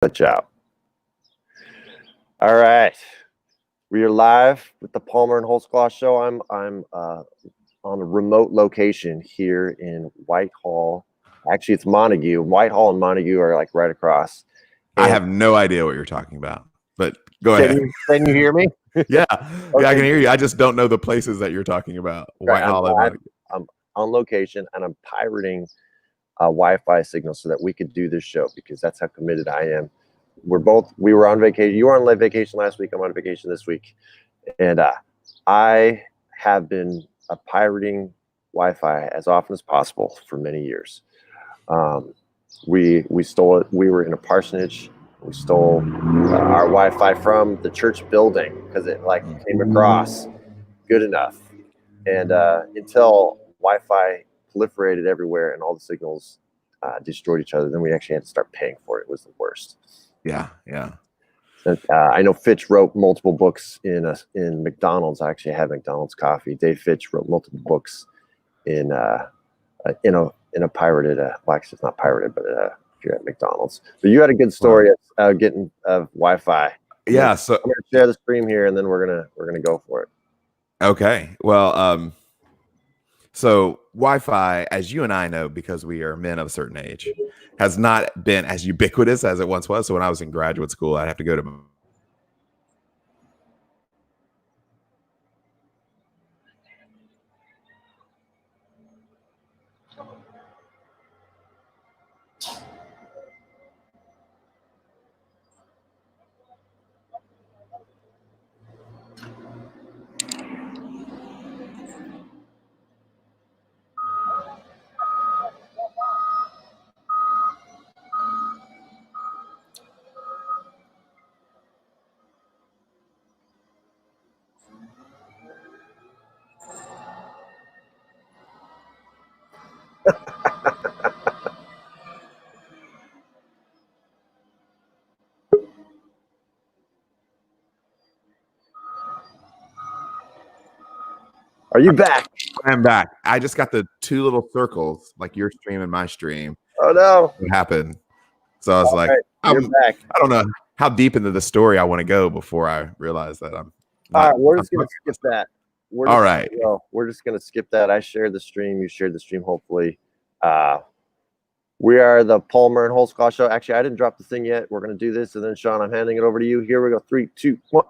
Touch out. All right, we are live with the Palmer and Holsclaw show. I'm on a remote location here in Whitehall. Actually, it's Montague. Whitehall and Montague are like right across. I have no idea what you're talking about, but go ahead. Can you hear me? Yeah, Okay. yeah, I can hear you. I just don't know the places that you're talking about. Right, Whitehall and Montague. I'm on location and I'm pirating a Wi-Fi signal so that we could do this show because that's how committed I am. We were on vacation. You were on vacation last week. I'm on vacation this week. And I have been pirating Wi-Fi as often as possible for many years. We stole it. We were in a parsonage. We stole our Wi-Fi from the church building because it came across good enough. And until Wi-Fi proliferated everywhere and all the signals destroyed each other, then we actually had to start paying for it. It was the worst. Yeah. I know Fitch wrote multiple books in McDonald's. I actually had McDonald's coffee. Dave Fitch wrote multiple books in a pirated. Well, actually, it's not pirated, but if you're at McDonald's. But you had a good story of getting Wi-Fi. Yeah. So I'm going to share the stream here, and then we're gonna go for it. Okay. Well, so Wi-Fi, as you and I know, because we are men of a certain age, has not been as ubiquitous as it once was. So when I was in graduate school, I'd have to go to Are you back? I'm back. I just got the two little circles, like your stream and my stream. Oh no! What happened? So I was like, you're back. I don't know how deep into the story I want to go before I realize that I'm. All right, we're just gonna skip that. All right. We're just gonna skip that. I shared the stream. You shared the stream. Hopefully, we are the Palmer and Holsclaw show. Actually, I didn't drop the thing yet. We're gonna do this, and then Sean, I'm handing it over to you. Here we go. 3, 2, 1.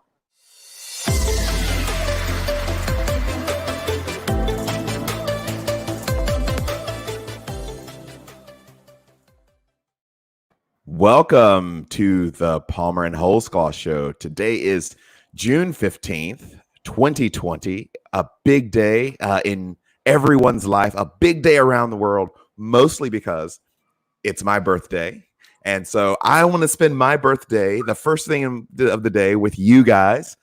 Welcome to the Palmer and Holsclaw show. Today is June 15th, 2020, a big day in everyone's life, a big day around the world, mostly because it's my birthday. And so I want to spend my birthday, the first thing of the day, with you guys,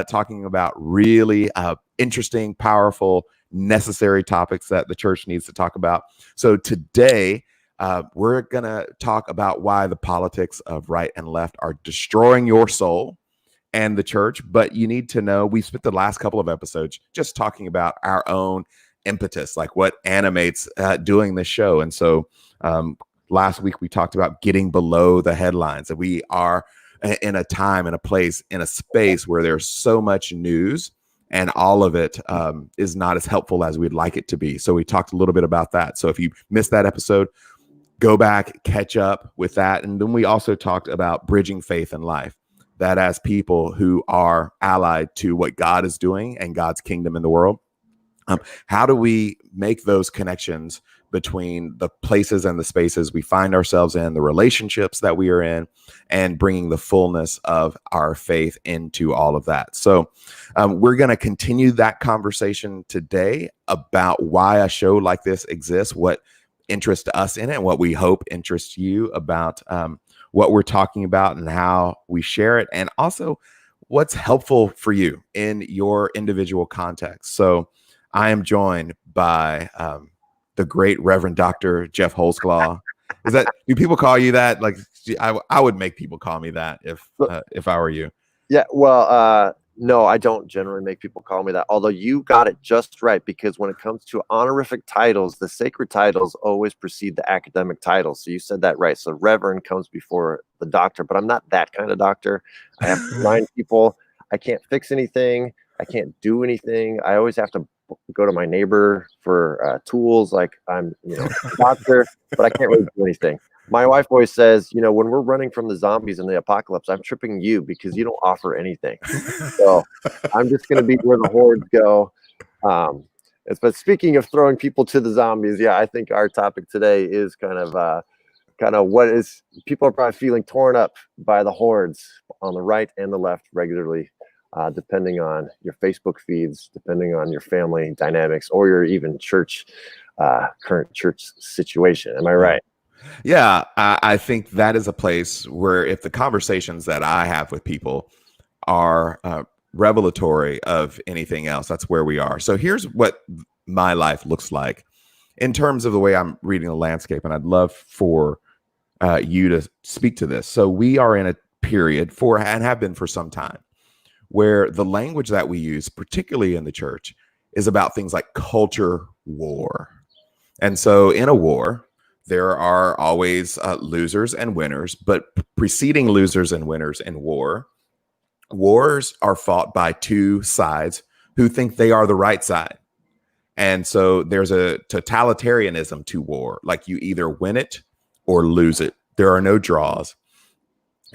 talking about really interesting, powerful, necessary topics that the church needs to talk about. So today, we're going to talk about why the politics of right and left are destroying your soul and the church. But you need to know, we spent the last couple of episodes just talking about our own impetus, like what animates doing this show. And so last week we talked about getting below the headlines, that we are in a time, in a place, in a space where there's so much news and all of it is not as helpful as we'd like it to be. So we talked a little bit about that. So if you missed that episode, go back, catch up with that. And then we also talked about bridging faith and life, that as people who are allied to what God is doing and God's kingdom in the world, how do we make those connections between the places and the spaces we find ourselves in, the relationships that we are in, and bringing the fullness of our faith into all of that. So we're going to continue that conversation today about why a show like this exists, what interest us in it, and what we hope interests you about what we're talking about and how we share it, and also what's helpful for you in your individual context. So I am joined by the great Reverend Dr. Geoff Holsclaw. Do people call you that? Like, I would make people call me that if I were you. Yeah, well, No, I don't generally make people call me that. Although you got it just right, because when it comes to honorific titles, the sacred titles always precede the academic titles. So you said that right. So reverend comes before the doctor, but I'm not that kind of doctor. I have to remind people I can't fix anything. I can't do anything. I always have to go to my neighbor for tools. Like I'm, a doctor, but I can't really do anything. My wife always says, when we're running from the zombies and the apocalypse, I'm tripping you because you don't offer anything. So I'm just going to be where the hordes go. But speaking of throwing people to the zombies, yeah, I think our topic today is kind of what is people are probably feeling torn up by the hordes on the right and the left regularly, depending on your Facebook feeds, depending on your family dynamics, or your even current church situation. Am I right? Yeah, I think that is a place where if the conversations that I have with people are revelatory of anything else, that's where we are. So here's what my life looks like in terms of the way I'm reading the landscape. And I'd love for you to speak to this. So we are in a period and have been for some time, where the language that we use, particularly in the church, is about things like culture war. And so in a war, there are always losers and winners, but preceding losers and winners in wars are fought by two sides who think they are the right side. And so there's a totalitarianism to war, like you either win it or lose it. There are no draws.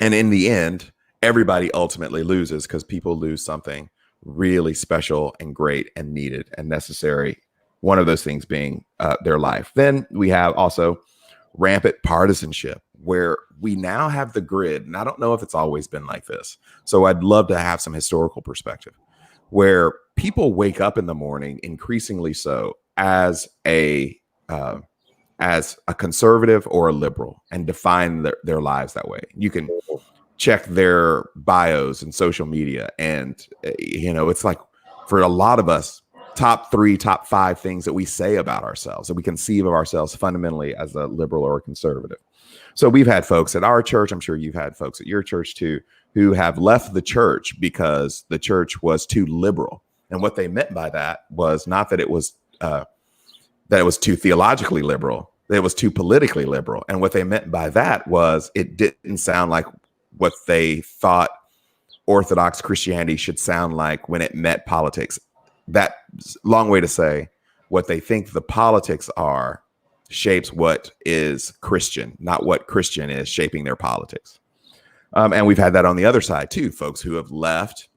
And in the end, everybody ultimately loses because people lose something really special and great and needed and necessary. One of those things being their life. Then we have also rampant partisanship, where we now have the grid. And I don't know if it's always been like this. So I'd love to have some historical perspective, where people wake up in the morning, increasingly so, as a conservative or a liberal, and define their lives that way. You can check their bios and social media. And, it's like for a lot of us, top 3, top 5 things that we say about ourselves, that we conceive of ourselves fundamentally as a liberal or a conservative. So we've had folks at our church, I'm sure you've had folks at your church too, who have left the church because the church was too liberal. And what they meant by that was not that it was too theologically liberal, that it was too politically liberal. And what they meant by that was it didn't sound like what they thought Orthodox Christianity should sound like when it met politics. That's a long way to say what they think the politics are shapes what is Christian, not what Christian is shaping their politics. And we've had that on the other side too, folks who have left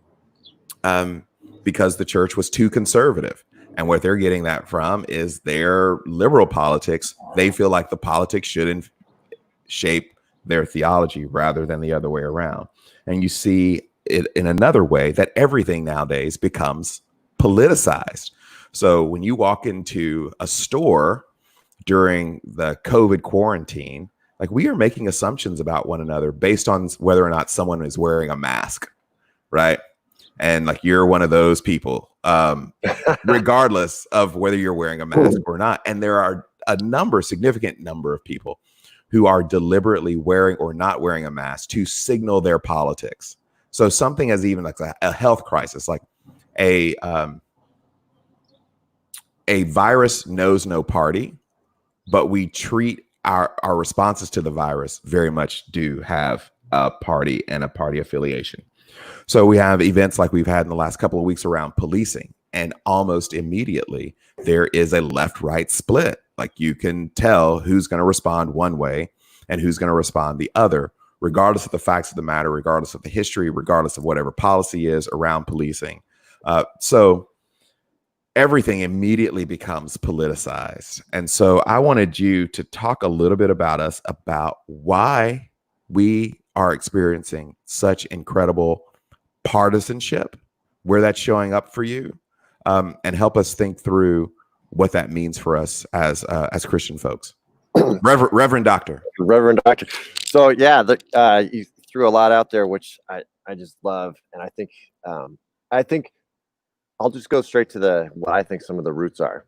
because the church was too conservative. And what they're getting that from is their liberal politics. They feel like the politics should shape their theology rather than the other way around. And you see it in another way that everything nowadays becomes politicized. So when you walk into a store during the COVID quarantine, like we are making assumptions about one another based on whether or not someone is wearing a mask, right? And like you're one of those people, regardless of whether you're wearing a mask or not. And there are significant number of people who are deliberately wearing or not wearing a mask to signal their politics. So something as even like a health crisis, like a virus knows no party, but we treat our responses to the virus very much do have a party and a party affiliation. So we have events like we've had in the last couple of weeks around policing, and almost immediately there is a left-right split. Like you can tell who's going to respond one way and who's going to respond the other, regardless of the facts of the matter, regardless of the history, regardless of whatever policy is around policing. So everything immediately becomes politicized. And so I wanted you to talk a little bit about why we are experiencing such incredible partisanship, where that's showing up for you, and help us think through what that means for us as Christian folks. Reverend Doctor. So yeah, you threw a lot out there, which I just love. And I think I'll just go straight to what I think some of the roots are,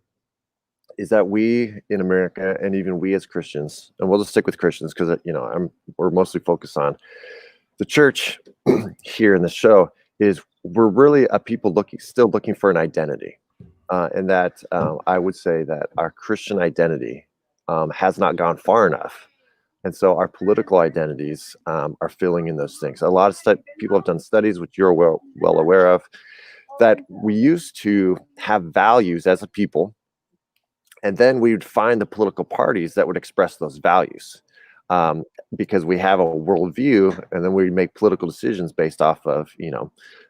is that we in America, and even we as Christians, and we'll just stick with Christians because we're mostly focused on the church here in the show, is we're really a people still looking for an identity. And that I would say that our Christian identity has not gone far enough. And so our political identities are filling in those things. A lot of people have done studies, which you're well aware of, that we used to have values as a people, and then we would find the political parties that would express those values, because we have a worldview, and then we make political decisions based off of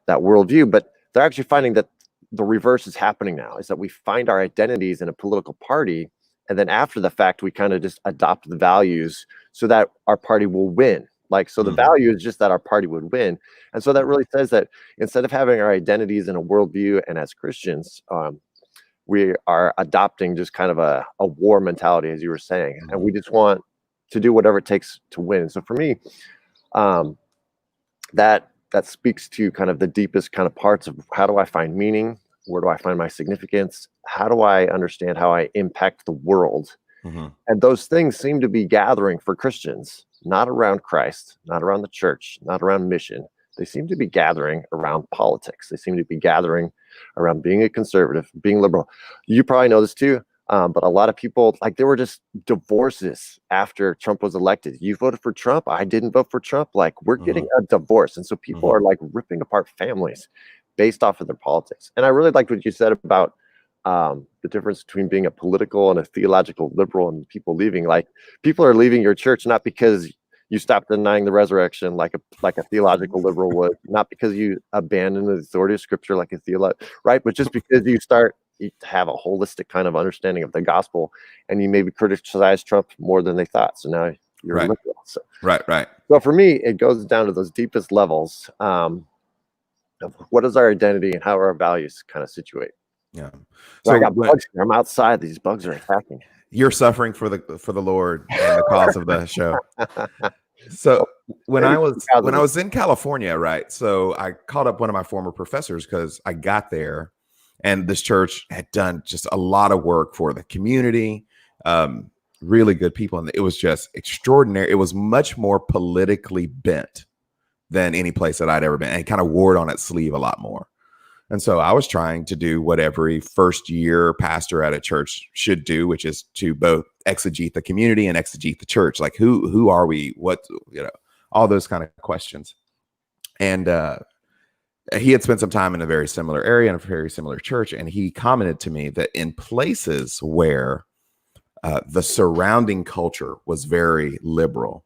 that worldview. But they're actually finding that the reverse is happening now, is that we find our identities in a political party, and then after the fact we kind of just adopt the values so that our party will win. So the value is just that our party would win. And so that really says that instead of having our identities in a worldview and as Christians, we are adopting just kind of a war mentality, as you were saying, and we just want to do whatever it takes to win. So for me, that speaks to kind of the deepest kind of parts of how do I find meaning? Where do I find my significance? How do I understand how I impact the world? And those things seem to be gathering for Christians, not around Christ, not around the church, not around mission. They seem to be gathering around politics. They seem to be gathering around being a conservative, being liberal. You probably know this too, but a lot of people, there were just divorces after Trump was elected. You voted for Trump, I didn't vote for Trump. We're getting a divorce. And so people are ripping apart families based off of their politics. And I really liked what you said about the difference between being a political and a theological liberal and people leaving. People are leaving your church not because you stopped denying the resurrection like a theological liberal would, not because you abandon the authority of Scripture like a theologian, right? But just because you have a holistic kind of understanding of the gospel, and you maybe criticize Trump more than they thought. So now you're a liberal. So, right. So for me, it goes down to those deepest levels of what is our identity and how our values kind of situate. Yeah. So I got bugs here. I'm outside. These bugs are attacking. You're suffering for the Lord and the cause of the show. So when I was in California, right? So I called up one of my former professors because I got there, and this church had done just a lot of work for the community, really good people, and it was just extraordinary. It was much more politically bent than any place that I'd ever been, and it kind of wore it on its sleeve a lot more. And so I was trying to do what every first year pastor at a church should do, which is to both exegete the community and exegete the church. Who are we? What, all those kind of questions. And he had spent some time in a very similar area in a very similar church. And he commented to me that in places where the surrounding culture was very liberal,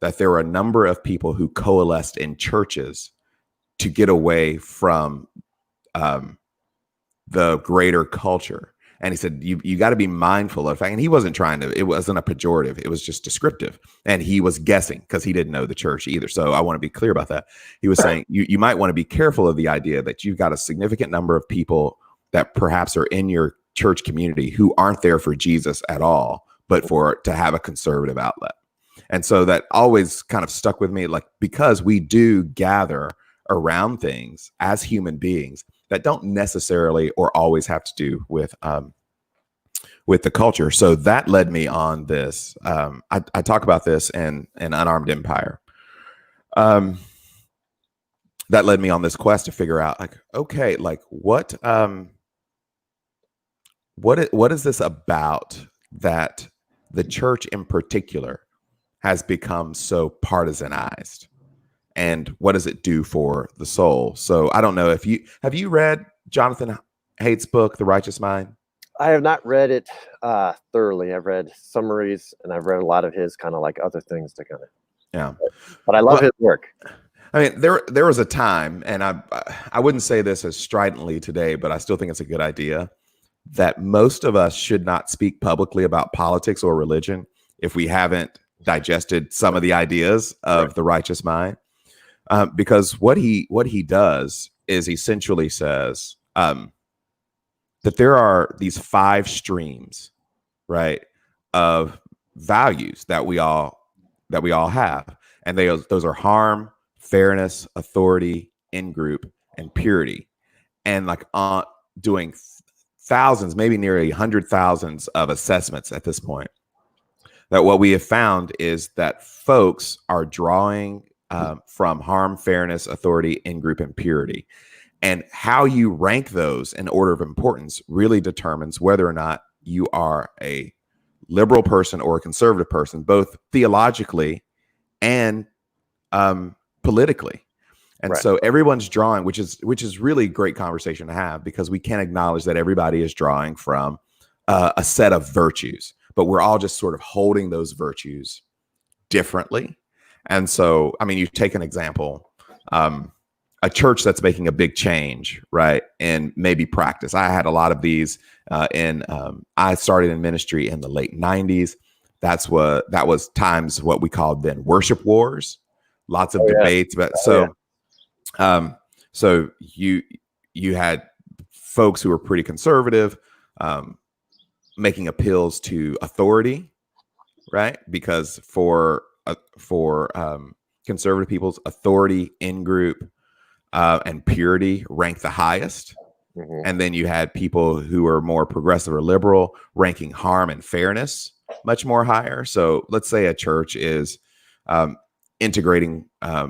that there were a number of people who coalesced in churches to get away from the greater culture. And he said, you got to be mindful of the fact, and he wasn't it wasn't a pejorative, it was just descriptive. And he was guessing because he didn't know the church either. So I want to be clear about that. He was saying, you might want to be careful of the idea that you've got a significant number of people that perhaps are in your church community who aren't there for Jesus at all, but to have a conservative outlet. And so that always kind of stuck with me, because we do gather around things as human beings that don't necessarily or always have to do with the culture. So that led me on this. I talk about this in Unarmed Empire. That led me on this quest to figure out, what is this about that the church in particular has become so partisanized? And what does it do for the soul? So I don't know if have you read Jonathan Haidt's book, The Righteous Mind? I have not read it thoroughly. I've read summaries, and I've read a lot of his kind of other things to kind of. Yeah, but I love his work. I mean, there was a time, and I wouldn't say this as stridently today, but I still think it's a good idea, that most of us should not speak publicly about politics or religion if we haven't digested some of the ideas of The Righteous Mind. Because what he does is essentially says that there are these 5 streams, right, of values that we all have, and those are harm, fairness, authority, in-group, and purity. And doing thousands, maybe nearly 100,000 of assessments at this point, that what we have found is that folks are drawing from harm, fairness, authority, in-group, and purity. And how you rank those in order of importance really determines whether or not you are a liberal person or a conservative person, both theologically and politically. And Right. so everyone's drawing, which is really great conversation to have, because we can acknowledge that everybody is drawing from a set of virtues, but we're all just sort of holding those virtues differently. And so, I mean, you take an example, a church that's making a big change, right? And maybe practice. I had a lot of these I started in ministry in the late 90s. That was times what we called then worship wars, lots of debates. But so you had folks who were pretty conservative, making appeals to authority, right? Because for conservative people's authority, in group, and purity rank the highest. Mm-hmm. And then you had people who were more progressive or liberal ranking harm and fairness much more higher. So let's say a church is integrating a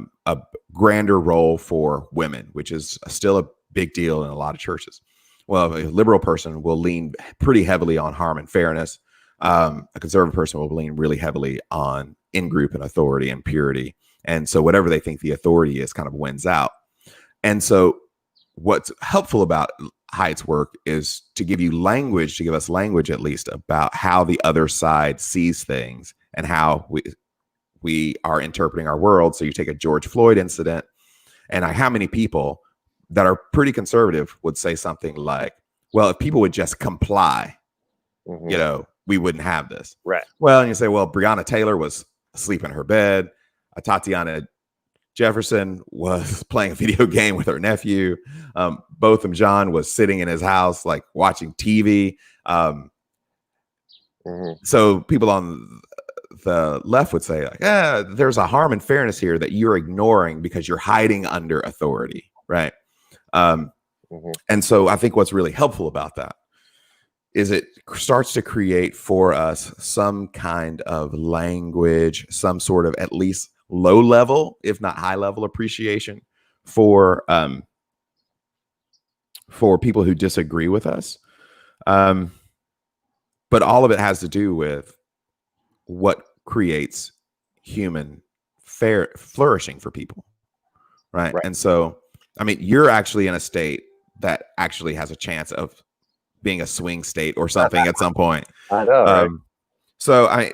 grander role for women, which is still a big deal in a lot of churches. Well, a liberal person will lean pretty heavily on harm and fairness. A conservative person will lean really heavily on in-group and authority and purity. And so whatever they think the authority is kind of wins out. And so what's helpful about Haidt's work is to give us language at least about how the other side sees things and how we are interpreting our world. So you take a George Floyd incident, and how many people that are pretty conservative would say something like, well, if people would just comply, mm-hmm. We wouldn't have this. Right. Well, and you say, well, Breonna Taylor was asleep in her bed. Tatiana Jefferson was playing a video game with her nephew. Botham Jean was sitting in his house, like watching TV. Mm-hmm. So people on the left would say, like, there's a harm and fairness here that you're ignoring because you're hiding under authority, right? Mm-hmm. And so I think what's really helpful about that is it starts to create for us some kind of language, some sort of at least low level, if not high level appreciation for people who disagree with us. But all of it has to do with what creates human flourishing for people. Right. And so, I mean, you're actually in a state that actually has a chance of being a swing state or something at some point. I know. Right? So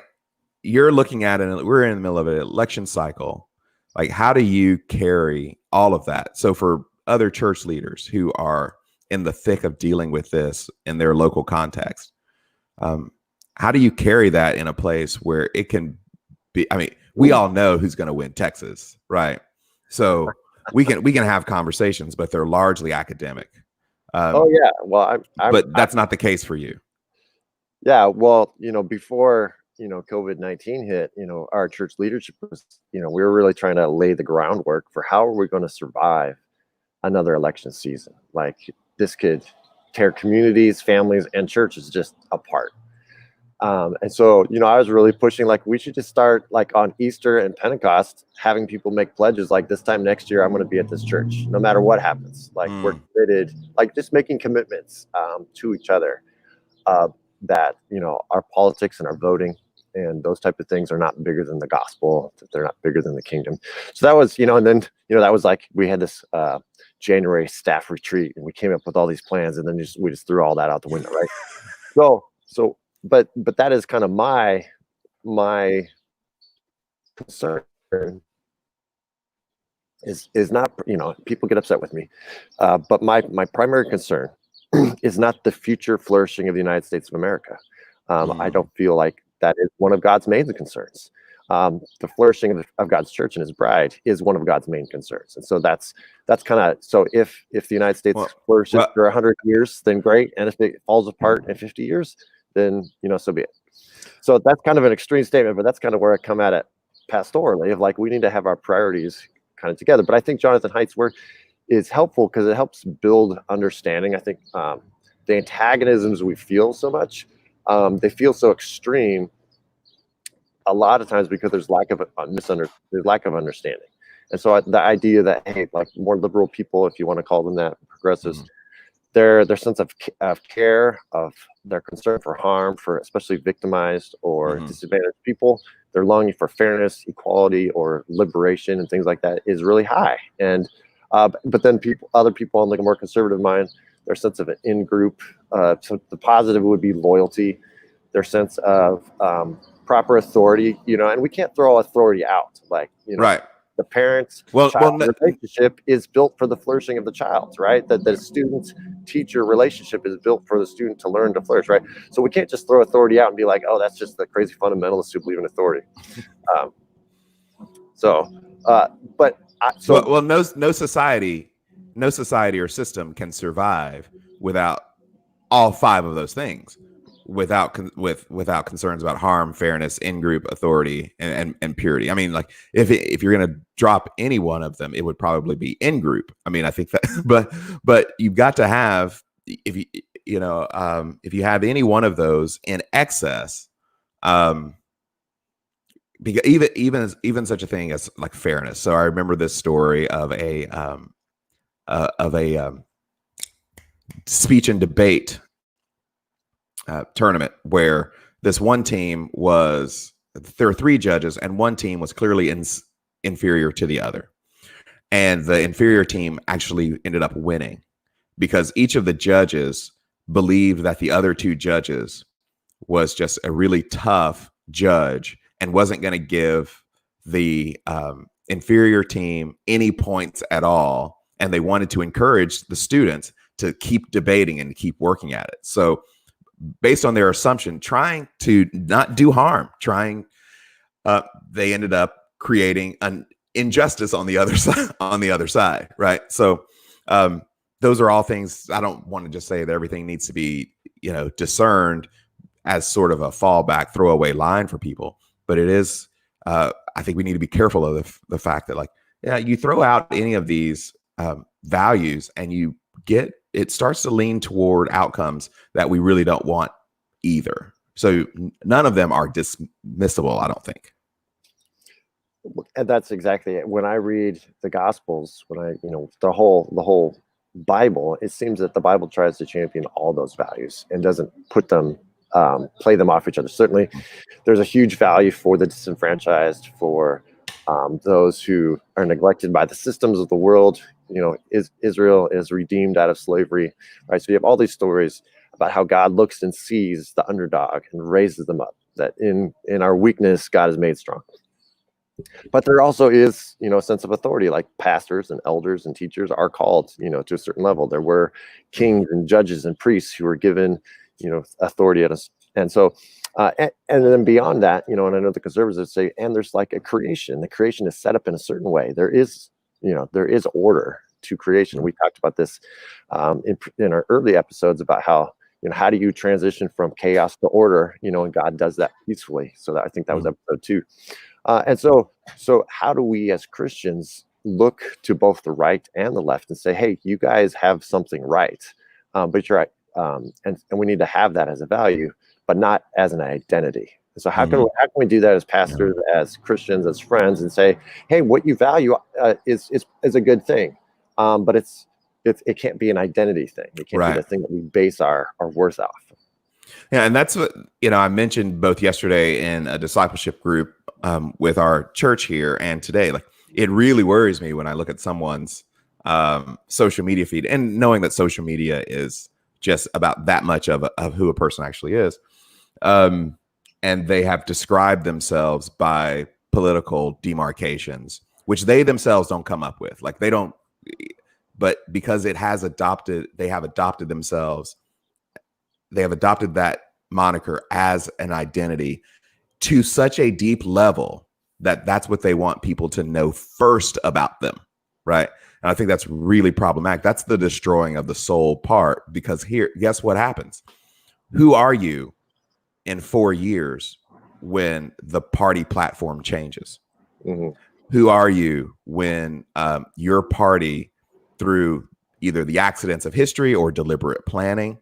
you're looking at it, we're in the middle of an election cycle. Like, how do you carry all of that? So for other church leaders who are in the thick of dealing with this in their local context, how do you carry that in a place where it can be, I mean, we all know who's going to win Texas, right? So we can have conversations, but they're largely academic. Well, but that's not the case for you. Yeah. Well, before, COVID-19 hit, our church leadership was, we were really trying to lay the groundwork for how are we going to survive another election season. Like, this could tear communities, families, and churches just apart. And so, I was really pushing, like, we should just start, like, on Easter and Pentecost, having people make pledges, like, this time next year, I'm going to be at this church, no matter what happens. Like, we're committed, like, just making commitments to each other that, our politics and our voting and those type of things are not bigger than the gospel, that they're not bigger than the kingdom. So that was, and then, that was like, we had this January staff retreat, and we came up with all these plans, and then we just threw all that out the window, right? But that is kind of my concern is not, people get upset with me, but my primary concern is not the future flourishing of the United States of America. I don't feel like that is one of God's main concerns. The flourishing of God's church and his bride is one of God's main concerns. And so that's kind of, so if the United States flourishes for 100 years, then great. And if it falls apart in 50 years, then, so be it. So that's kind of an extreme statement, but that's kind of where I come at it pastorally, of like, we need to have our priorities kind of together. But I think Jonathan Haidt's work is helpful because it helps build understanding. I think the antagonisms we feel so much, they feel so extreme a lot of times because there's lack of understanding. And so the idea that, hey, like more liberal people, if you want to call them that, progressives, Mhm. their sense of care, of their concern for harm, for especially victimized or Mhm. disadvantaged people, their longing for fairness, equality, or liberation and things like that is really high. And but then other people on like a more conservative mind, their sense of an in-group, so the positive would be loyalty, their sense of proper authority, and we can't throw authority out. Like, Right. the parents Well, child relationship is built for the flourishing of the child, right? That the student teacher relationship is built for the student to learn to flourish, right? So we can't just throw authority out and be like, oh, that's just the crazy fundamentalists who believe in authority. Um, so, but so well, no society or system can survive without all five of those things, without concerns about harm, fairness, in-group authority, and purity. I mean, like if you're going to drop any one of them, it would probably be in-group. I mean, I think that, but you've got to have, if if you have any one of those in excess, because even such a thing as like fairness. So I remember this story of a speech and debate tournament where this one team there were three judges and one team was clearly inferior to the other, and the inferior team actually ended up winning because each of the judges believed that the other two judges was just a really tough judge and wasn't going to give the inferior team any points at all, and they wanted to encourage the students to keep debating and keep working at it. So based on their assumption, trying to not do harm, they ended up creating an injustice on the other side. On the other side, right? So those are all things. I don't want to just say that everything needs to be discerned as sort of a fallback, throwaway line for people, but it is. I think we need to be careful of the fact that, like, you throw out any of these values, and it starts to lean toward outcomes that we really don't want either. So none of them are dismissible, I don't think. And that's exactly it. When I read the Gospels, the whole Bible, it seems that the Bible tries to champion all those values and doesn't put them, play them off each other. Certainly, there's a huge value for the disenfranchised, for those who are neglected by the systems of the world. Israel is redeemed out of slavery, right? So you have all these stories about how God looks and sees the underdog and raises them up. That in our weakness, God is made strong. But there also is, a sense of authority, like pastors and elders and teachers are called, to a certain level. There were kings and judges and priests who were given, authority at us. And so, and then beyond that, and I know the conservatives say, and there's like a creation. The creation is set up in a certain way. There is order to creation. We talked about this in our early episodes about how, how do you transition from chaos to order, and God does that peacefully. So I think that was episode 2. And so how do we as Christians look to both the right and the left and say, hey, you guys have something right, but you're right, and we need to have that as a value, but not as an identity. So how can we do that as pastors, as Christians, as friends, and say, hey, what you value is a good thing, but it can't be an identity thing. It can't be the thing that we base our worth off. Yeah, and that's what I mentioned both yesterday in a discipleship group with our church here and today. Like, it really worries me when I look at someone's social media feed, and knowing that social media is just about that much of who a person actually is. And they have described themselves by political demarcations, which they themselves don't come up with. Like, they don't, but because they have adopted themselves. They have adopted that moniker as an identity to such a deep level that that's what they want people to know first about them, right? And I think that's really problematic. That's the destroying of the soul part, because here, guess what happens? Who are you in 4 years when the party platform changes? Mm-hmm. Who are you when your party, through either the accidents of history or deliberate planning,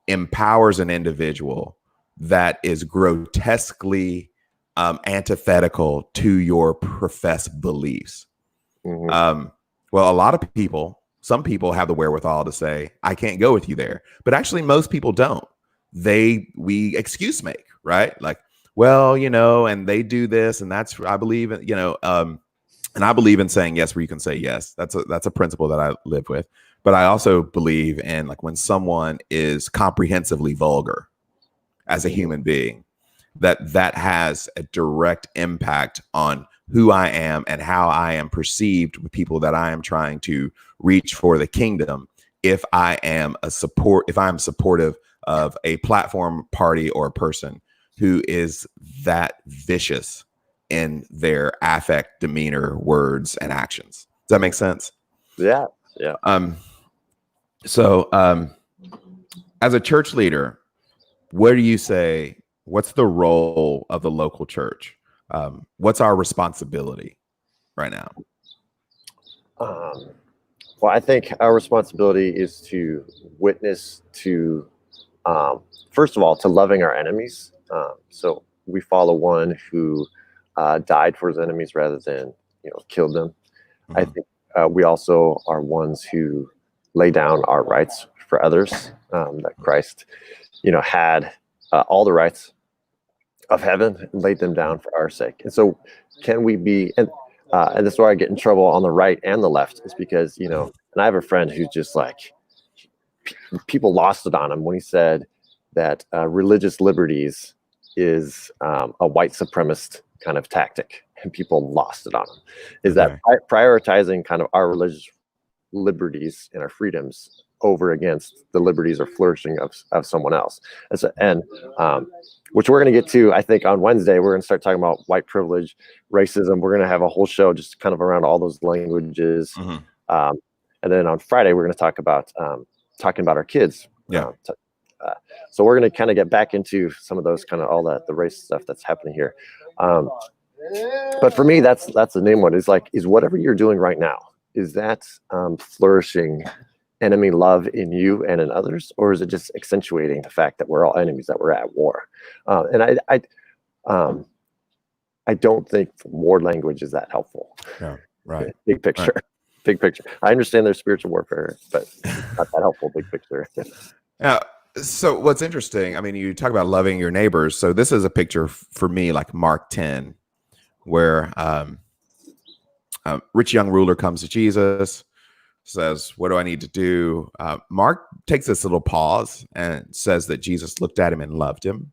empowers an individual that is grotesquely antithetical to your professed beliefs, Well, a lot of people, some people have the wherewithal to say, I can't go with you there. But actually, most people don't. We excuse make, right? Like, well, and they do this, and that's, I believe, and I believe in saying yes where you can say yes. That's a principle that I live with. But I also believe in, like, when someone is comprehensively vulgar as a human being, that has a direct impact on who I am and how I am perceived with people that I am trying to reach for the kingdom. If I am supportive of a platform, party, or a person who is that vicious in their affect, demeanor, words, and actions. Does that make sense? Yeah. So as a church leader, what do you say? What's the role of the local church? What's our responsibility right now? Well, I think our responsibility is to witness to, first of all, to loving our enemies. So we follow one who died for his enemies rather than killed them. I think we also are ones who lay down our rights for others. That Christ, had all the rights of heaven and laid them down for our sake. And so, can we be? And this is where I get in trouble on the right and the left, is because and I have a friend who's just like, people lost it on him when he said that religious liberties is a white supremacist kind of tactic, and people lost it on him. Is that prioritizing kind of our religious liberties and our freedoms over against the liberties or flourishing of someone else? And which we're going to get to, I think, on Wednesday. We're going to start talking about white privilege, racism. We're going to have a whole show just kind of around all those languages. And then on Friday, we're going to talk about talking about our kids. So we're going to kind of get back into some of those kind of all the race stuff that's happening here. But for me, that's the main one. Is whatever you're doing right now, is that flourishing enemy love in you and in others, or is it just accentuating the fact that we're all enemies, that we're at war? And I don't think war language is that helpful. Yeah, right. Big picture. Right. Big picture. I understand there's spiritual warfare, but not that helpful. Big picture. Yeah. So what's interesting, I mean, you talk about loving your neighbors. So this is a picture for me, like Mark 10, where rich young ruler comes to Jesus, says, what do I need to do? Mark takes this little pause and says that Jesus looked at him and loved him.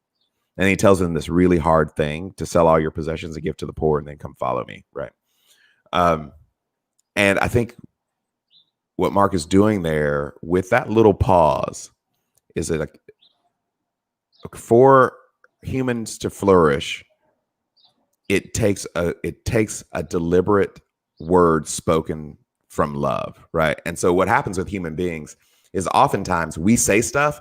And he tells him this really hard thing, to sell all your possessions and give to the poor and then come follow me. Right. And I think what Mark is doing there with that little pause is that for humans to flourish, it takes a deliberate word spoken from love, right? And so what happens with human beings is oftentimes we say stuff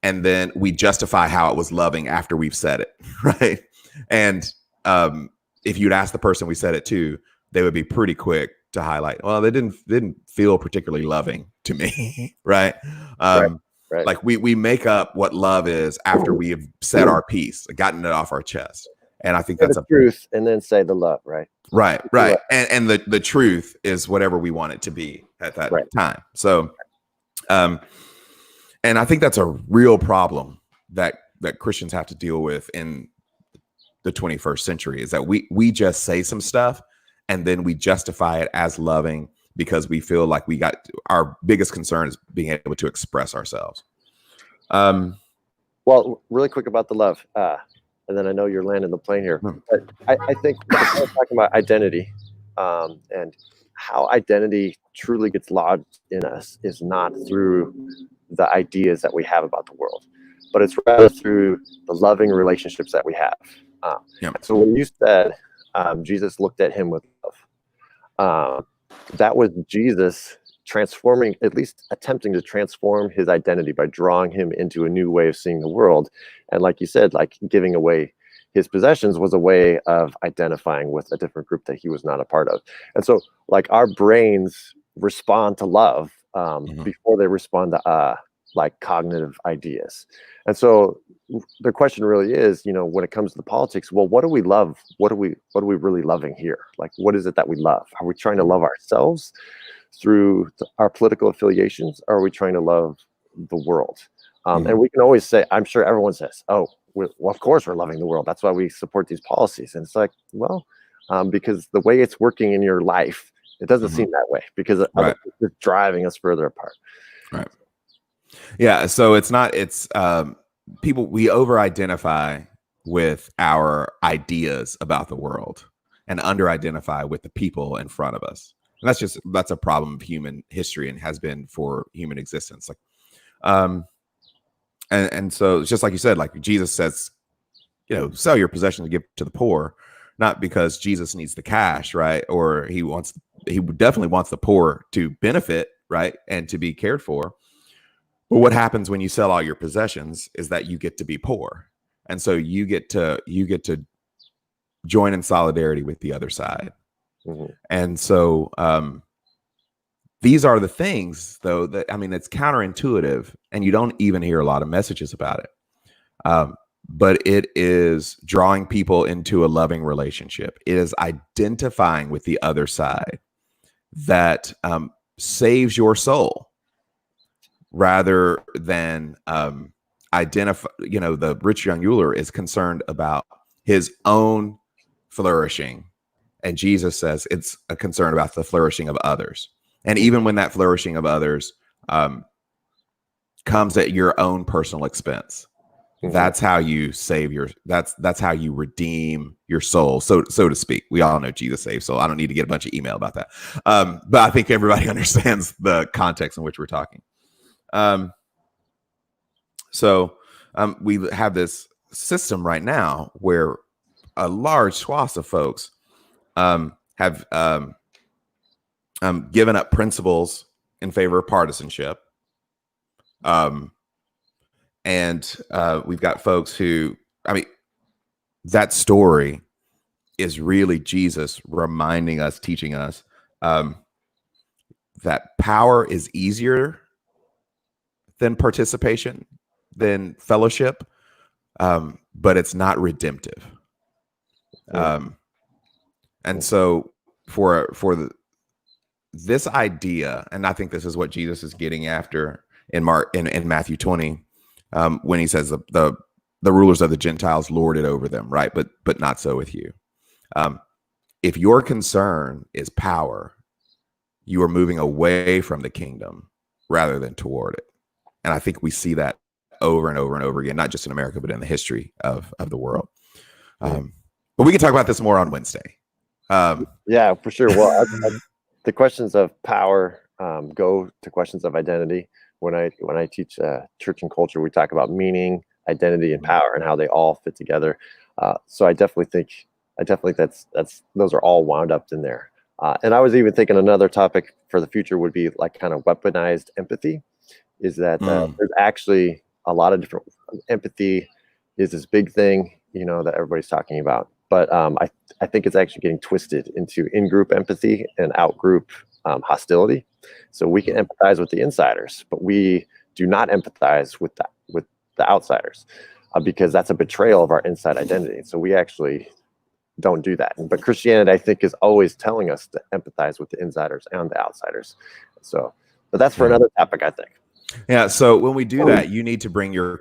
and then we justify how it was loving after we've said it, right? And if you'd ask the person we said it to, they would be pretty quick to highlight, well, they didn't feel particularly loving to me, right? Right. Like we make up what love is after we have said our piece, gotten it off our chest. And I think that's the truth, and then say the love, right? Right. And the truth is whatever we want it to be at that time. So, and I think that's a real problem that Christians have to deal with in the 21st century, is that we just say some stuff and then we justify it as loving because we feel like our biggest concern is being able to express ourselves. Well, really quick about the love, and then I know you're landing the plane here. But I think we're talking about identity, and how identity truly gets lodged in us is not through the ideas that we have about the world, but it's rather through the loving relationships that we have. So when you said Jesus looked at him with love, that was Jesus transforming, at least attempting to transform his identity by drawing him into a new way of seeing the world. And like you said, like giving away his possessions was a way of identifying with a different group that he was not a part of. And so like our brains respond to love before they respond to like cognitive ideas. And so the question really is, when it comes to the politics, well, what do we love? What are we really loving here? Like, what is it that we love? Are we trying to love ourselves through our political affiliations? Or are we trying to love the world? And we can always say, I'm sure everyone says, oh, well, of course we're loving the world. That's why we support these policies. And it's like, well, because the way it's working in your life, it doesn't seem that way, because it's driving us further apart. Right. Yeah. So it's people, we over-identify with our ideas about the world and under-identify with the people in front of us. And that's a problem of human history and has been for human existence. Like, and so it's just like you said, like Jesus says, sell your possessions and give to the poor, not because Jesus needs the cash, right? Or he definitely wants the poor to benefit, right? And to be cared for. But what happens when you sell all your possessions is that you get to be poor. And so you get to join in solidarity with the other side. Mm-hmm. And so these are the things, though, that, it's counterintuitive, and you don't even hear a lot of messages about it. But it is drawing people into a loving relationship. It is identifying with the other side that saves your soul, rather than identify. The rich young ruler is concerned about his own flourishing, and Jesus says it's a concern about the flourishing of others. And even when that flourishing of others comes at your own personal expense, that's how you save that's how you redeem your soul, so to speak. We all know Jesus saves soul. I don't need to get a bunch of email about that. But I think everybody understands the context in which we're talking. So we have this system right now where a large swath of folks have given up principles in favor of partisanship. And we've got folks who, that story is really Jesus reminding us, teaching us that power is easier than participation, than fellowship, but it's not redemptive. And so for this idea, and I think this is what Jesus is getting after in Matthew 20, when he says the rulers of the Gentiles lord it over them, right? But not so with you. If your concern is power, you are moving away from the kingdom rather than toward it. And I think we see that over and over and over again, not just in America, but in the history of the world. But we can talk about this more on Wednesday. Yeah, for sure. Well, the questions of power go to questions of identity. When I teach church and culture, we talk about meaning, identity, and power, and how they all fit together. So I definitely think that's those are all wound up in there. And I was even thinking another topic for the future would be like kind of weaponized empathy. Is that there's actually a lot of different empathy is this big thing, that everybody's talking about. But I think it's actually getting twisted into in-group empathy and out-group hostility. So we can empathize with the insiders, but we do not empathize with the outsiders because that's a betrayal of our inside identity. So we actually don't do that. But Christianity, I think, is always telling us to empathize with the insiders and the outsiders. So, but that's for another topic, I think. Yeah. So when we do that, you need to bring your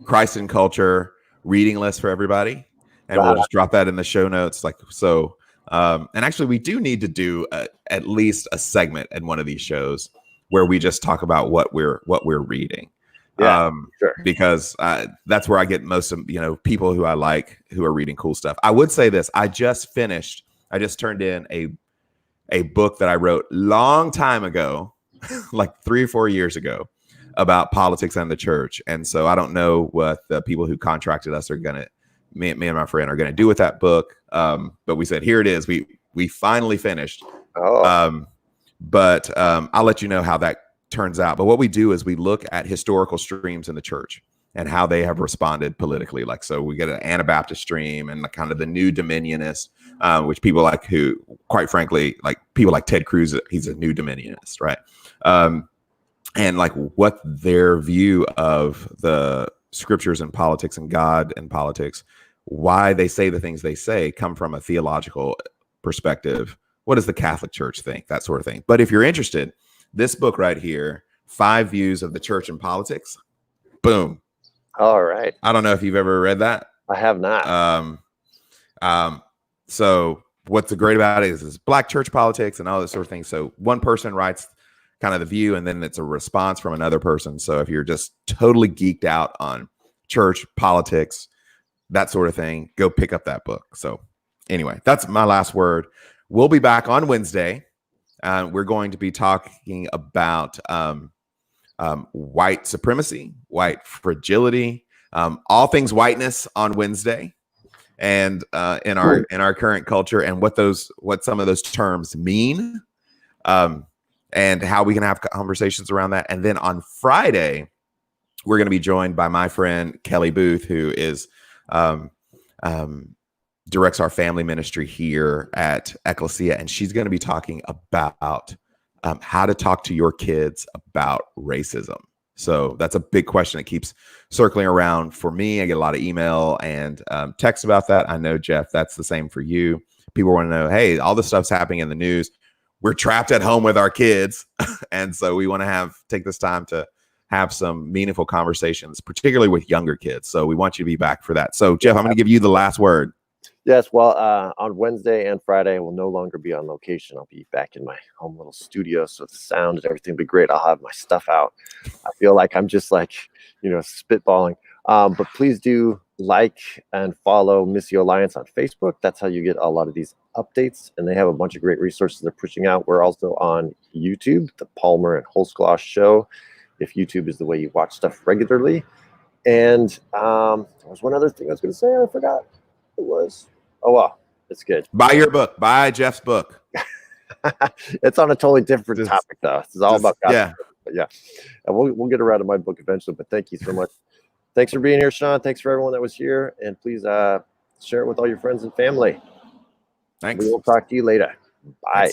Christ and Culture reading list for everybody, and we'll just drop that in the show notes. And actually, we do need to do at least a segment in one of these shows where we just talk about what we're reading. Yeah, sure. Because that's where I get most of people who I like who are reading cool stuff. I would say this: I just turned in a book that I wrote long time ago, like 3 or 4 years ago, about politics and the church. And so I don't know what the people who contracted us are gonna. Me and my friend are going to do with that book. But we said, here it is. We finally finished. But I'll let you know how that turns out. But what we do is we look at historical streams in the church and how they have responded politically. So we get an Anabaptist stream and kind of the new Dominionist, which people like who, quite frankly, like people like Ted Cruz, he's a new Dominionist, right? and like what their view of the scriptures and politics and God and politics, why they say the things they say, come from a theological perspective. What does the Catholic Church think? That sort of thing. But if you're interested, this book right here, 5 Views of the Church and Politics, boom. All right. I don't know if you've ever read that. I have not. So what's great about it is black church politics and all this sort of thing. So one person writes kind of the view, and then it's a response from another person. So if you're just totally geeked out on church politics, that sort of thing, go pick up that book. So anyway, that's my last word. We'll be back on Wednesday. We're going to be talking about white supremacy, white fragility, all things whiteness on Wednesday, and in our current culture, and what some of those terms mean, and how we can have conversations around that. And then on Friday, we're going to be joined by my friend Kelly Booth, who is directs our family ministry here at Ecclesia, and she's going to be talking about how to talk to your kids about racism. So that's a big question that keeps circling around for me. I get a lot of email and text about that. I know, Geoff, that's the same for you. People want to know, hey, all this stuff's happening in the news. We're trapped at home with our kids. And so we want to take this time to have some meaningful conversations, particularly with younger kids. So we want you to be back for that. So, Geoff, I'm going to give you the last word. Yes, well, on Wednesday and Friday, I will no longer be on location. I'll be back in my home little studio, so the sound and everything will be great. I'll have my stuff out. I feel like I'm just spitballing. But please do like and follow Missio Alliance on Facebook. That's how you get a lot of these updates, and they have a bunch of great resources they're pushing out. We're also on YouTube, the Palmer and Holsclaw Show, if YouTube is the way you watch stuff regularly. And there was one other thing I was going to say, and I forgot. It was, oh, well, it's good. Buy your book. Buy Geoff's book. It's on a totally different topic, though. It's all about God. Yeah. But yeah. And we'll get around to my book eventually, but thank you so much. Thanks for being here, Sean. Thanks for everyone that was here. And please share it with all your friends and family. Thanks. We will talk to you later. Bye. Thanks.